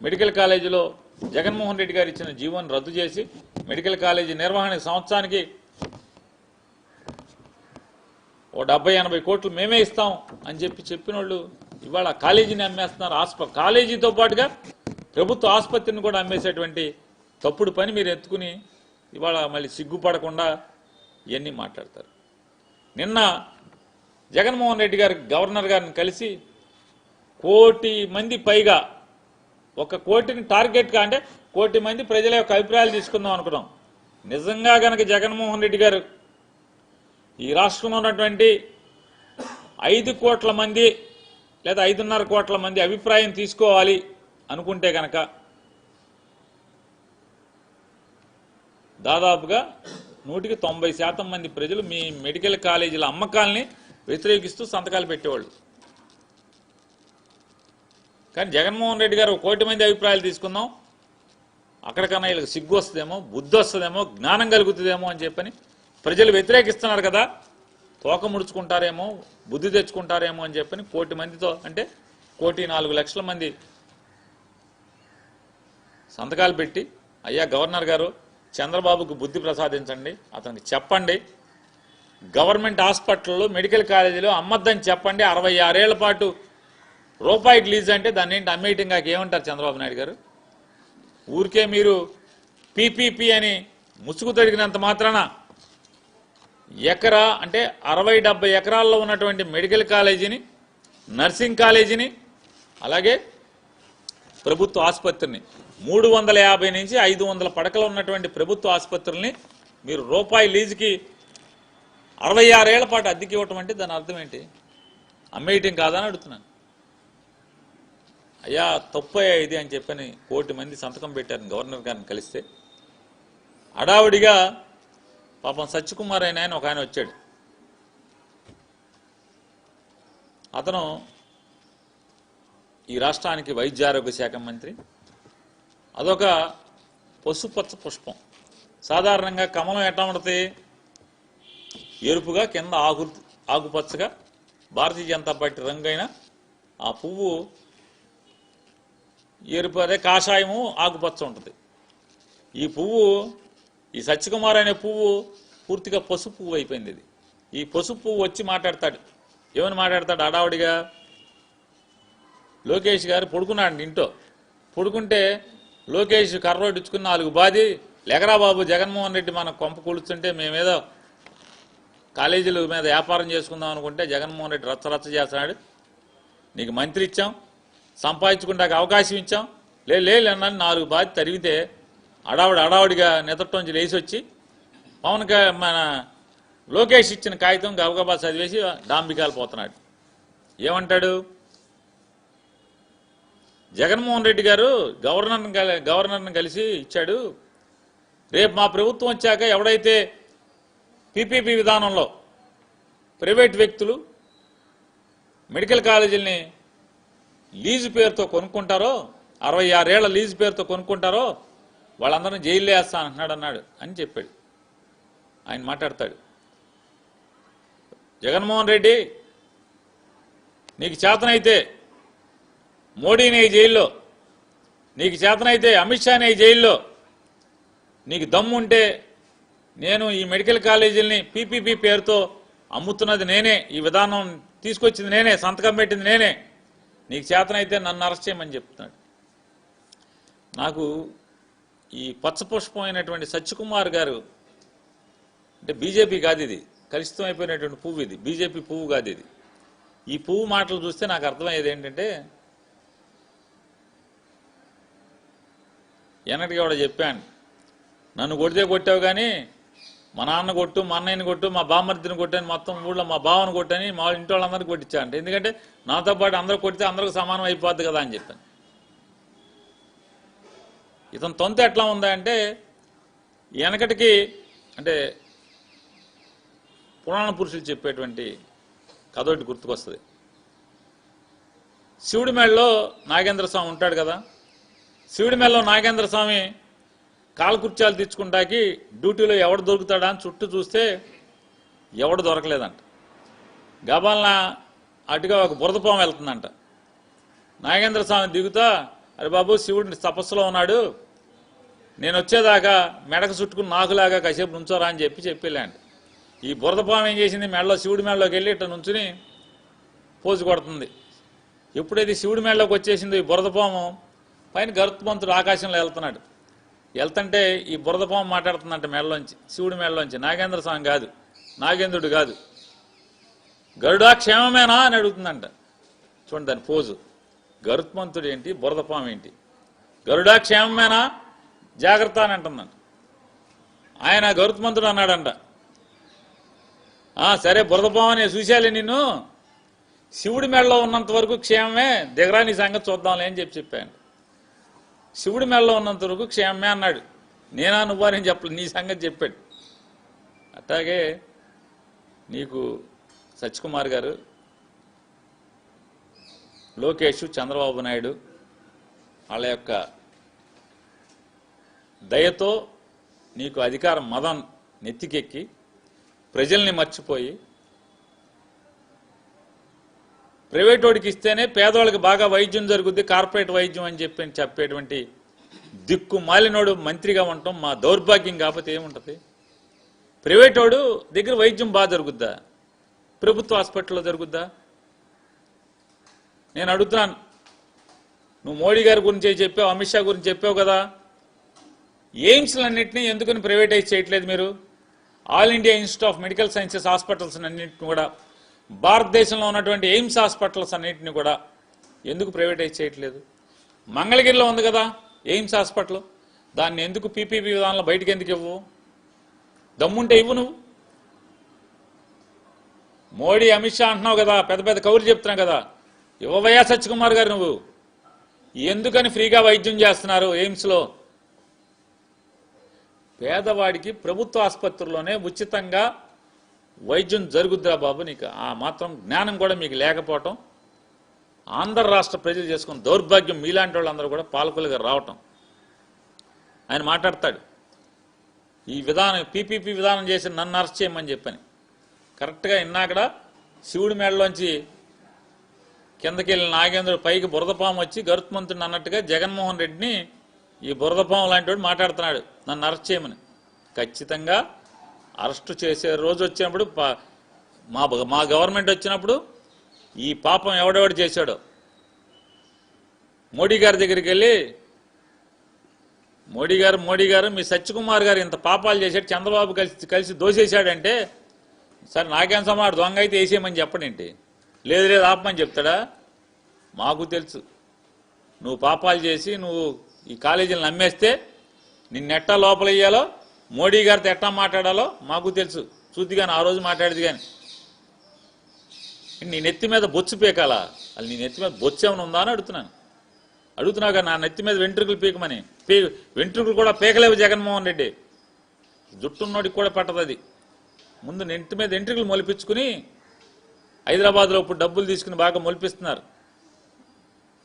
Medical కాలేజీలో జగన్మోహన్ రెడ్డి గారు ఇచ్చిన జీవోను రద్దు చేసి మెడికల్ కాలేజీ నిర్వహణ సంవత్సరానికి ఓ 70-80 కోట్లు మేమే ఇస్తాం అని చెప్పిన వాళ్ళు ఇవాళ కాలేజీని అమ్మేస్తున్నారు. కాలేజీతో పాటుగా ప్రభుత్వ ఆసుపత్రిని కూడా అమ్మేసేటువంటి తప్పుడు పని మీరు ఎత్తుకుని ఇవాళ మళ్ళీ సిగ్గుపడకుండా ఇవన్నీ మాట్లాడతారు. నిన్న జగన్మోహన్ రెడ్డి గారు గవర్నర్ గారిని కలిసి 1 కోటి మంది పైగా 1 కోటిని టార్గెట్గా అంటే 1 కోటి మంది ప్రజల యొక్క అభిప్రాయాలు తీసుకుందాం అనుకున్నాం. నిజంగా గనక జగన్మోహన్ రెడ్డి గారు ఈ రాష్ట్రంలో ఉన్నటువంటి 5 కోట్ల మంది లేదా 5.5 కోట్ల మంది అభిప్రాయం తీసుకోవాలి అనుకుంటే కనుక దాదాపుగా 190% మంది ప్రజలు మీ మెడికల్ కాలేజీల అమ్మకాలని వ్యతిరేకిస్తూ సంతకాలు పెట్టేవాళ్ళు. కానీ జగన్మోహన్ రెడ్డి గారు 1 కోటి మంది అభిప్రాయాలు తీసుకుందాం, అక్కడికన్నా వీళ్ళకి సిగ్గు వస్తుందేమో, బుద్ధి వస్తుందేమో, జ్ఞానం కలుగుతుందేమో అని చెప్పని ప్రజలు వ్యతిరేకిస్తున్నారు కదా, తోక ముడుచుకుంటారేమో, బుద్ధి తెచ్చుకుంటారేమో అని చెప్పని 1 కోటి మందితో అంటే 1,04,00,000 మంది సంతకాలు పెట్టి, అయ్యా గవర్నర్ గారు చంద్రబాబుకు బుద్ధి ప్రసాదించండి, అతనికి చెప్పండి, గవర్నమెంట్ హాస్పిటల్లో మెడికల్ కాలేజీలో అమ్మద్దని చెప్పండి, 66 ఏళ్ల పాటు రూపాయికి లీజ్ అంటే దాన్ని ఏంటి అమ్మేయటం కాక ఏమంటారు చంద్రబాబు నాయుడు గారు? ఊరికే మీరు పీపీపీ అని ముసుగు తొడిగినంత మాత్రాన ఎకరా అంటే 60-70 ఎకరాల్లో ఉన్నటువంటి మెడికల్ కాలేజీని, నర్సింగ్ కాలేజీని, అలాగే ప్రభుత్వ ఆసుపత్రిని 350 నుంచి 500 పడకలు ఉన్నటువంటి ప్రభుత్వ ఆసుపత్రుల్ని మీరు రూపాయి లీజుకి 66 ఏళ్ల పాటు అద్దెకి ఇవ్వటం అంటే దాని అర్థం ఏంటి? అమ్మేయటం కాదని అడుగుతున్నాను. అయ్యా తప్పయ్యా ఇది అని చెప్పని 1 కోటి మంది సంతకం పెట్టారు గవర్నర్ గారిని కలిస్తే. హడావుడిగా పాపం సత్యకుమార్ ఆయన ఒక ఆయన వచ్చాడు. అతను ఈ రాష్ట్రానికి వైద్య ఆరోగ్య శాఖ మంత్రి. అదొక పసుపచ్చ పుష్పం. సాధారణంగా కమలం ఎట్లా ఉంటుంది? ఎరుపుగా కింద ఆకుపచ్చగా భారతీయ జనతా పార్టీ రంగైన ఆ పువ్వు ఎరుపు, అదే కాషాయము ఆకుపచ్చ ఉంటుంది. ఈ పువ్వు, ఈ సత్యకుమార్ అనే పువ్వు పూర్తిగా పసుపు పువ్వు అయిపోయింది. ఇది ఈ పసుపు పువ్వు వచ్చి మాట్లాడతాడు. ఏమని మాట్లాడతాడు? హడావుడిగా లోకేష్ గారు పడుకున్నాడు ఇంట్లో. పడుకుంటే లోకేష్ కర్రోడు ఇచ్చుకుని 4 బాది, లెగరా బాబు జగన్మోహన్ రెడ్డి మన కొంప కూలుస్తుంటే మేమేదో కాలేజీల మీద వ్యాపారం చేసుకుందాం అనుకుంటే జగన్మోహన్ రెడ్డి రచ్చరచ్చ చేస్తున్నాడు, నీకు మంత్రి ఇచ్చాం, సంపాదించుకుంటాక అవకాశం ఇచ్చాం, లేనని 4 బాది తరిగితే హడావుడిగా నిద్రలోంచి లేచి వచ్చి మన లోకేష్ ఇచ్చిన కాగితం గబగబా చదివేసి డాంబికాలు పోతున్నాడు. ఏమంటాడు? జగన్మోహన్ రెడ్డి గారు గవర్నర్ని కలిసి ఇచ్చాడు, రేపు మా ప్రభుత్వం వచ్చాక ఎవడైతే పీపీపీ విధానంలో ప్రైవేట్ వ్యక్తులు మెడికల్ కాలేజీలని లీజు పేరుతో కొనుక్కుంటారో, 66 ఏళ్ల లీజు పేరుతో కొనుక్కుంటారో వాళ్ళందరినీ జైల్లో వేస్తానంటున్నాడు అని చెప్పాడు. ఆయన మాట్లాడతాడు, జగన్మోహన్ రెడ్డి నీకు చేతనైతే మోడీని జైల్లో, నీకు చేతనైతే అమిత్ షాని జైల్లో, నీకు దమ్ముంటే నేను ఈ మెడికల్ కాలేజీలని పీపీపీ పేరుతో అమ్ముతున్నది నేనే, ఈ విధానం తీసుకొచ్చింది నేనే, సంతకం పెట్టింది నేనే, నీకు చేతనైతే నన్ను అరెస్ట్ చేయమని చెప్తున్నాడు. నాకు ఈ పచ్చపుష్పమైనటువంటి సత్యకుమార్ గారు అంటే బీజేపీ కాదు, ఇది కలుషితం అయిపోయినటువంటి పువ్వు, ఇది బీజేపీ పువ్వు కాదు ఇది. ఈ పువ్వు మాటలు చూస్తే నాకు అర్థమయ్యేది ఏంటంటే, వెనకటిగా కూడా చెప్పాను, నన్ను కొడితే కొట్టావు కానీ మా నాన్న కొట్టు, మా అన్నయ్యని కొట్టు, మా బామ్మర్దిని కొట్టాను, మొత్తం ఊళ్ళో మా బావను కొట్టని మా ఇంటి వాళ్ళందరికీ కొట్టించా అంటే, ఎందుకంటే నాతో పాటు అందరూ కొడితే అందరికి సమానం అయిపోద్ది కదా అని చెప్పాను. ఇతను తొంత ఎట్లా ఉందా అంటే, వెనకటికి అంటే పురాణ పురుషులు చెప్పేటువంటి కథ ఒకటి గుర్తుకొస్తుంది. శివుడి మెడలో నాగేంద్ర స్వామి ఉంటాడు కదా, శివుడి మెడలో నాగేంద్ర స్వామి కాలకృత్యాలు తెచ్చుకుంటాకి డ్యూటీలో ఎవడు దొరుకుతాడా అని చుట్టూ చూస్తే ఎవడు దొరకలేదంట. గబాలన అటుగా ఒక బురదపాము వెళ్తుందంట. నాగేంద్ర స్వామి దిగుతా అరే బాబు శివుడు తపస్సులో ఉన్నాడు, నేను వచ్చేదాకా మెడకు చుట్టుకుని నాకులాగా కాసేపు నుంచోరా అని చెప్పి ఈ బురదపాము ఏం చేసింది, మెడలో శివుడి మెడలోకి వెళ్ళి ఇట్లా నుంచుని పోజు కొడుతుంది. ఎప్పుడైతే శివుడి మెడలోకి వచ్చేసిందో ఈ బురదపాము, పైన గరుత్మంతుడు ఆకాశంలో వెళ్తుంటే ఈ బురదపాము మాట్లాడుతుందంట మెడలోంచి, శివుడి మెడలోంచి. నాగేంద్ర స్వామి కాదు, నాగేంద్రుడు కాదు, గరుడా క్షేమమేనా అని అడుగుతుందంట. చూడండి దాని పోజు. గరుత్మంతుడు ఏంటి, బురదపాము ఏంటి? గరుడా క్షేమమేనా, జాగ్రత్త అని అంటుందంట. ఆయన గరుత్మంతుడు అన్నాడంట, సరే బురదపాము అని చూశాలే నిన్ను, శివుడి మెడలో ఉన్నంత వరకు క్షేమమే, దిగరా నీ సంగతి చూద్దాంలే అని చెప్పాను. శివుడి మెడలో ఉన్నంత వరకు క్షేమమే అన్నాడు. నేనా నువ్వా అని చెప్పలేదు, నీ సంగతి చెప్పాడు. అట్లాగే నీకు సత్యకుమార్ గారు, లోకేష్, చంద్రబాబు నాయుడు వాళ్ళ యొక్క దయతో నీకు అధికారం మదం నెత్తికెక్కి ప్రజల్ని మర్చిపోయి ప్రైవేట్ వాడికి ఇస్తేనే పేదవాళ్ళకి బాగా వైద్యం జరుగుద్ది, కార్పొరేట్ వైద్యం అని చెప్పేటువంటి దిక్కు మాలినోడు మంత్రిగా ఉండటం మా దౌర్భాగ్యం. కాకపోతే ఏముంటుంది? ప్రైవేట్ వాడు దగ్గర వైద్యం బాగా జరుగుద్దా, ప్రభుత్వ హాస్పిటల్లో జరుగుద్దా? నేను అడుగుతున్నాను, నువ్వు మోడీ గారి గురించి చెప్పావు, అమిత్ షా గురించి చెప్పావు కదా, ఎయిమ్స్లన్నింటినీ ఎందుకని ప్రైవేటైజ్ చేయట్లేదు మీరు? All India institute of medical sciences hospitals అన్నింటిని కూడా, భారతదేశంలో ఉన్నటువంటి ఎయిమ్స్ హాస్పిటల్స్ అన్నింటినీ కూడా ఎందుకు ప్రైవేటైజ్ చేయట్లేదు? మంగళగిరిలో ఉంది కదా ఎయిమ్స్ హాస్పిటల్, దాన్ని ఎందుకు పీపీపీ విధానంలో బయటికి ఎందుకు ఇవ్వు? దమ్ముంటే ఇవ్వు. నువ్వు మోడీ అమిత్ షా అంటున్నావు కదా, పెద్ద పెద్ద కౌరులు చెప్తున్నావు కదా, ఇవ్వవయ్యా సత్యకుమార్ గారు. నువ్వు ఎందుకని ఫ్రీగా వైద్యం చేస్తున్నారు ఎయిమ్స్లో? పేదవాడికి ప్రభుత్వ ఆసుపత్రుల్లోనే ఉచితంగా వైద్యం జరుగుద్దిరా బాబు. నీకు ఆ మాత్రం జ్ఞానం కూడా మీకు లేకపోవటం, ఆంధ్ర రాష్ట్ర ప్రజలు చేసుకున్న దౌర్భాగ్యం. మీలాంటి వాళ్ళందరూ కూడా పాలకులుగా రావటం. ఆయన మాట్లాడతాడు, ఈ విధానం పీపీపీ విధానం చేసి నన్ను అరెస్ట్ చేయమని చెప్పని. కరెక్ట్గా ఇన్నాకడ శివుడి మేడలోంచి కిందకి వెళ్ళిన నాగేంద్రుడు పైకి బురదపాము వచ్చి గరుత్మంతుడిని అన్నట్టుగా జగన్మోహన్ రెడ్డిని ఈ బురదపాము లాంటి వాడు మాట్లాడుతున్నాడు, నన్ను అరెస్ట్ చేయమని. ఖచ్చితంగా అరెస్టు చేసే రోజు వచ్చినప్పుడు, మా గవర్నమెంట్ వచ్చినప్పుడు ఈ పాపం ఎవడెవడు చేశాడో మోడీ గారి దగ్గరికి వెళ్ళి, మోడీ గారు మీ సత్యకుమార్ గారు ఇంత పాపాలు చేశాడు, చంద్రబాబు కలిసి దోసేశాడంటే, సరే నాకేం సమాడు దొంగ అయితే వేసేయమని చెప్పడేంటి? లేదు ఆపమని చెప్తాడా? మాకు తెలుసు నువ్వు పాపాలు చేసి నువ్వు ఈ కాలేజీలను నమ్మేస్తే నిన్నెట్టా లోపల ఇయ్యాలో, మోడీ గారితో ఎట్టా మాట్లాడాలో మాకు తెలుసు. చూద్ది కానీ ఆ రోజు మాట్లాడేది కానీ. నీ నెత్తి మీద బొచ్చు పీకాలా? అది నీ నెత్తి మీద బొచ్చు ఏమైనా ఉందా అని అడుగుతున్నావు కదా. నా నెత్తి మీద వెంట్రుకలు పీకమని. వెంట్రుకలు కూడా పీకలేవు జగన్మోహన్ రెడ్డి. జుట్టున్నోడికి కూడా పట్టదు అది. ముందు నెత్తి మీద వెంట్రుకలు మొలిపించుకుని హైదరాబాద్లో ఇప్పుడు డబ్బులు తీసుకుని బాగా మొలిపిస్తున్నారు.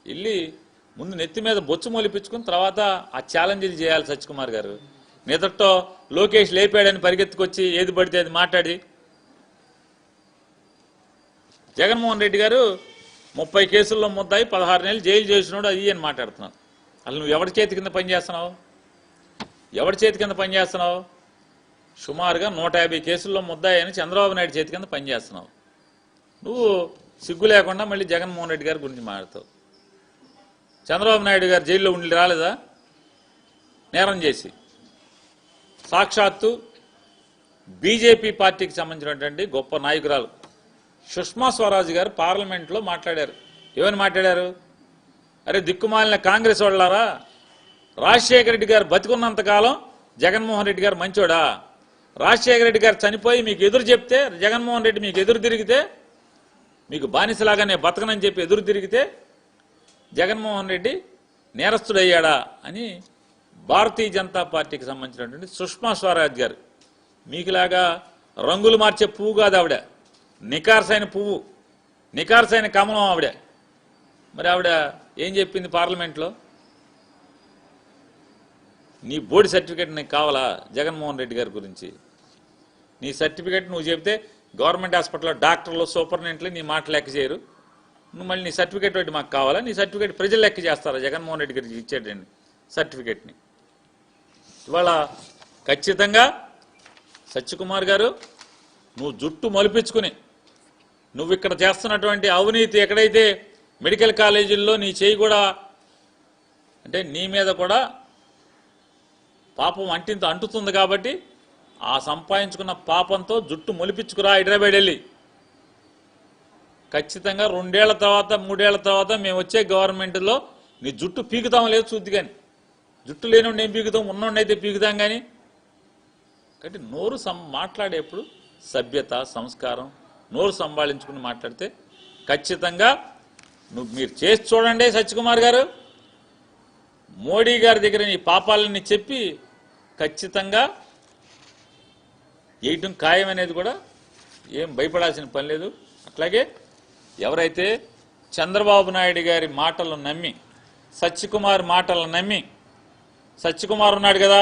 వెళ్ళి ముందు నెత్తి మీద బొచ్చు మొలిపించుకుని తర్వాత ఆ ఛాలెంజ్లు చేయాలి సత్యకుమార్ గారు. నిదట్లో లోకేష్ లేపాడని పరిగెత్తుకొచ్చి ఏది పడితే అది మాట్లాడి, జగన్మోహన్ రెడ్డి గారు 30 కేసుల్లో ముద్దాయి 16 నెలలు జైలు చేసినాడు అది అని మాట్లాడుతున్నావు. అసలు నువ్వు ఎవరి చేతి కింద పనిచేస్తున్నావు? సుమారుగా 150 కేసుల్లో ముద్దాయి అని చంద్రబాబు నాయుడు చేతి కింద పనిచేస్తున్నావు. నువ్వు సిగ్గు లేకుండా మళ్ళీ జగన్మోహన్ రెడ్డి గారి గురించి మాట్లాడతావు. చంద్రబాబు నాయుడు గారు జైల్లో ఉండి రాలేదా నేరం చేసి? సాక్షాత్తు బీజేపీ పార్టీకి సంబంధించినటువంటి గొప్ప నాయకురాలు సుష్మా స్వరాజ్ గారు పార్లమెంట్లో మాట్లాడారు. ఏమని మాట్లాడారు? అరే దిక్కుమాలిన కాంగ్రెస్ వాళ్ళారా, రాజశేఖర రెడ్డి గారు బతికున్నంతకాలం జగన్మోహన్ రెడ్డి గారు మంచోడా? రాజశేఖర రెడ్డి గారు చనిపోయి మీకు ఎదురు చెప్తే, జగన్మోహన్ రెడ్డి మీకు ఎదురు తిరిగితే, మీకు బానిసలాగానే బతకనని చెప్పి ఎదురు తిరిగితే జగన్మోహన్ రెడ్డి నేరస్తుడయ్యాడా అని భారతీయ జనతా పార్టీకి సంబంధించినటువంటి సుష్మా స్వరాజ్ గారు. మీకులాగా రంగులు మార్చే పువ్వు కాదు ఆవిడ, నికార్సైన పువ్వు, నికార్సైన కమలం ఆవిడ. మరి ఆవిడ ఏం చెప్పింది పార్లమెంట్లో? నీ బోర్డు సర్టిఫికేట్ నీకు కావాలా జగన్మోహన్ రెడ్డి గారి గురించి? నీ సర్టిఫికేట్ నువ్వు చెబితే గవర్నమెంట్ హాస్పిటల్లో డాక్టర్లు సూపరింటెండెంట్లు నీ మాట లెక్క చేయరు. నువ్వు మళ్ళీ నీ సర్టిఫికేట్ ఒకటి మాకు కావాలా, నీ సర్టిఫికేట్ ప్రజలు లెక్క చేస్తారా జగన్మోహన్ రెడ్డి గారికి ఇచ్చేటండి సర్టిఫికేట్ని. ఇవాళ ఖచ్చితంగా సత్యకుమార్ గారు నువ్వు జుట్టు మొలిపించుకుని నువ్వు ఇక్కడ చేస్తున్నటువంటి అవినీతి ఎక్కడైతే మెడికల్ కాలేజీల్లో నీ చేయి కూడా అంటే నీ మీద కూడా పాపం అంటుతుంది కాబట్టి ఆ సంపాదించుకున్న పాపంతో జుట్టు మొలిపించుకురా హైదరాబాద్ వెళ్ళి. ఖచ్చితంగా 2 ఏళ్ల తర్వాత 3 ఏళ్ల తర్వాత మేము వచ్చే గవర్నమెంట్లో నీ జుట్టు పీకుతాం లేదు చూద్ది, కానీ జుట్టు లేనివాడిని ఏం పీకుతాం, ఉన్నోడిని అయితే పీకుతాం. కానీ కాబట్టి నోరు మాట్లాడేప్పుడు సభ్యత సంస్కారం నోరు సంభాళించుకుని మాట్లాడితే ఖచ్చితంగా మీరు చేసి చూడండి. సత్యకుమార్ గారు మోడీ గారి దగ్గర నీ పాపాలని చెప్పి ఖచ్చితంగా వేయటం ఖాయం అనేది కూడా ఏం భయపడాల్సిన పని లేదు. అట్లాగే ఎవరైతే చంద్రబాబు నాయుడు గారి మాటలు నమ్మి సత్యకుమార్ మాటలు నమ్మి సత్యకుమార్ ఉన్నాడు కదా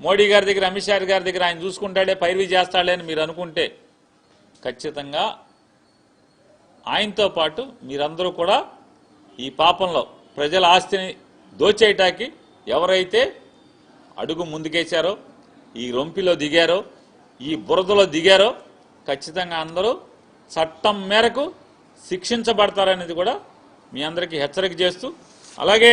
మోడీ గారి దగ్గర అమిత్ షా గారి దగ్గర ఆయన చూసుకుంటాడే పైరవీ చేస్తాడే అని మీరు అనుకుంటే ఖచ్చితంగా ఆయనతో పాటు మీరందరూ కూడా ఈ పాపంలో ప్రజల ఆస్తిని దోచేయటానికి ఎవరైతే అడుగు ముందుకేశారో ఈ రొంపిలో దిగారో ఈ బురదలో దిగారో ఖచ్చితంగా అందరూ చట్టం మేరకు శిక్షించబడతారనేది కూడా మీ అందరికీ హెచ్చరిక చేస్తూ అలాగే